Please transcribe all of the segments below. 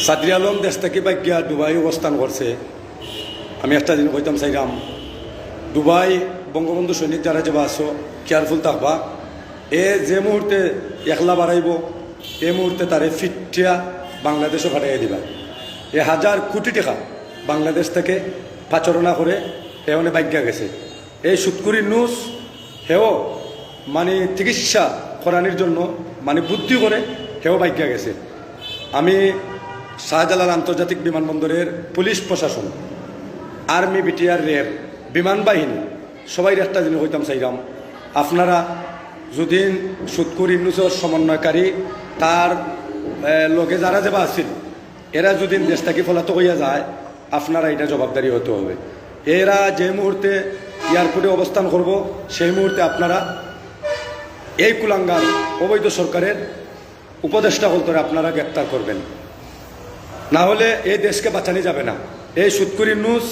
সাদরি আলম দেশ থেকে বাগ্যা দুবাই অবস্থান করছে। আমি একটা জিনিস কইতাম চাইলাম, দুবাই বঙ্গবন্ধু সৈনিক যারা যাবা আছো কেয়ারফুল থাকবা। যে মুহূর্তে একলা বাড়াইব এই মুহূর্তে তারে ফিটিয়া বাংলাদেশও ফাটাইয়া দিবা। 1000 কোটি টাকা বাংলাদেশ থেকে পাচরণা করে হেওনে বাগ্যা গেছে। এই সুৎকুরি নুস হেও মানে চিকিৎসা করানোর জন্য মানে বুদ্ধি করে হেও বাগ্যা গেছে। আমি শাহজালাল আন্তর্জাতিক বিমানবন্দরের পুলিশ প্রশাসন, আর্মি, বিটিআর, র্যাব, বিমান বাহিনী সবাই একটা জিনিস হইতাম চাইলাম, আপনারা যদি সুৎকুর ইউনুসের সমন্বয়কারী তার লোকে যারা যাবা আছিল এরা যদি দেশ থেকে ফলাতো হইয়া যায়, আপনারা এটা জবাবদারি হতে হবে। এরা যে মুহূর্তে এয়ারপোর্টে অবস্থান করব সেই মুহূর্তে আপনারা এই কুলাঙ্গার অবৈধ সরকারের উপদেষ্টা হলতরে আপনারা গ্রেপ্তার করবেন, না হলে এই দেশকে বাঁচানো যাবে না। এই সুৎকুর ইউনুস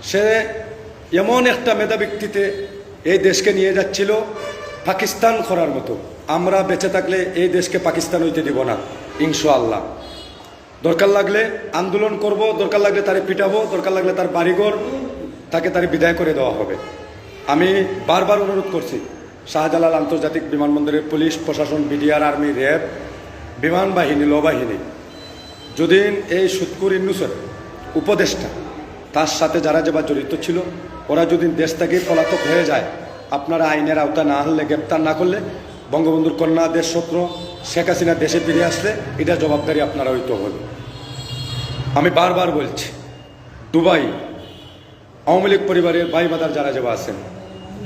সে এমন একটা মেধা ব্যক্তিতে এই দেশকে নিয়ে যাচ্ছিল পাকিস্তান করার মতো। আমরা বেঁচে থাকলে এই দেশকে পাকিস্তান হইতে দিব না ইনশাআল্লাহ। দরকার লাগলে আন্দোলন করব, দরকার লাগলে তারে পিটাবো, দরকার লাগলে তার বাড়িঘর তারে বিদায় করে দেওয়া হবে। আমি বারবার অনুরোধ করছি শাহজালাল আন্তর্জাতিক বিমানবন্দরের পুলিশ প্রশাসন, বিডিআর, আর্মি, র্যাব, বিমান বাহিনী, নৌবাহিনী যদি এই সুৎকুর ইউনুসের উপদেষ্টা তার সাথে যারা যাবা জড়িত ছিল ওরা যদি দেশ থেকে পলাতক হয়ে যায়, আপনারা আইনের আওতা না হলে, গ্রেপ্তার না করলে, বঙ্গবন্ধুর কন্যা দেশ শত্রু শেখ হাসিনা দেশে ফিরে আসলে এটা জবাবদারি আপনারা হইতে হবে। আমি বারবার বলছি, দুবাই আওয়ামী লীগ পরিবারের ভাই বাদার যারা যাবা আছেন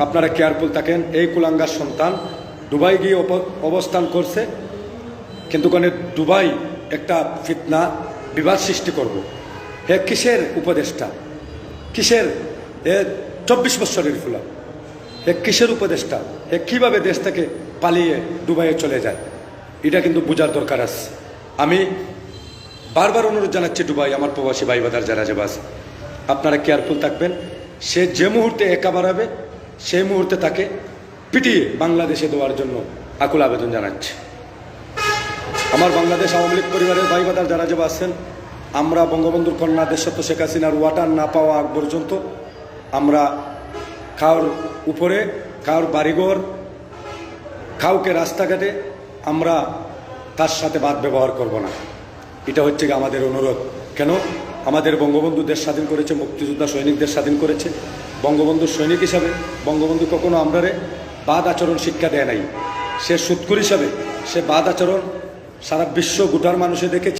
আপনারা কেয়ারফুল থাকেন। এই কুলাঙ্গার সন্তান দুবাই গিয়ে অবস্থান করছে, কিন্তু কোনে দুবাই একটা ফিতনা বিবাদ সৃষ্টি করব। হে কিসের উপদেষ্টা, কিসের 24 বছরের ফুলা, হে কিসের উপদেষ্টা, হে কীভাবে দেশ থেকে পালিয়ে দুবাইয়ে চলে যায়, এটা কিন্তু বোঝার দরকার আছে। আমি বারবার অনুরোধ জানাচ্ছি দুবাই আমার প্রবাসী ভাই বাদার যারা যাবা আছে আপনারা কেয়ারফুল থাকবেন। সে যে মুহূর্তে একা বাড়াবে সেই মুহূর্তে তাকে পিটিয়ে বাংলাদেশে দেওয়ার জন্য আকুল আবেদন জানাচ্ছি। আমার বাংলাদেশ আওয়ামী লীগ পরিবারের ভাই বাদার যারা যাবা আছেন, আমরা বঙ্গবন্ধুর কন্যা দেশত্ব শেখ হাসিনার ওয়াটার না পাওয়া আগ পর্যন্ত আমরা কারোর উপরে, কারোর বাড়িঘর, কাউকে রাস্তাঘাটে আমরা তার সাথে বাদ ব্যবহার করব না। এটা হচ্ছে কি আমাদের অনুরোধ। কেন? আমাদের বঙ্গবন্ধু দেশ স্বাধীন করেছে, মুক্তিযোদ্ধা সৈনিকদের স্বাধীন করেছে। বঙ্গবন্ধুর সৈনিক হিসাবে বঙ্গবন্ধু কখনো আমরারে বাদ আচরণ শিক্ষা দেয় নাই। সে সুৎকুর হিসাবে সে বাদ আচরণ সারা বিশ্ব গোটার মানুষে দেখেছে।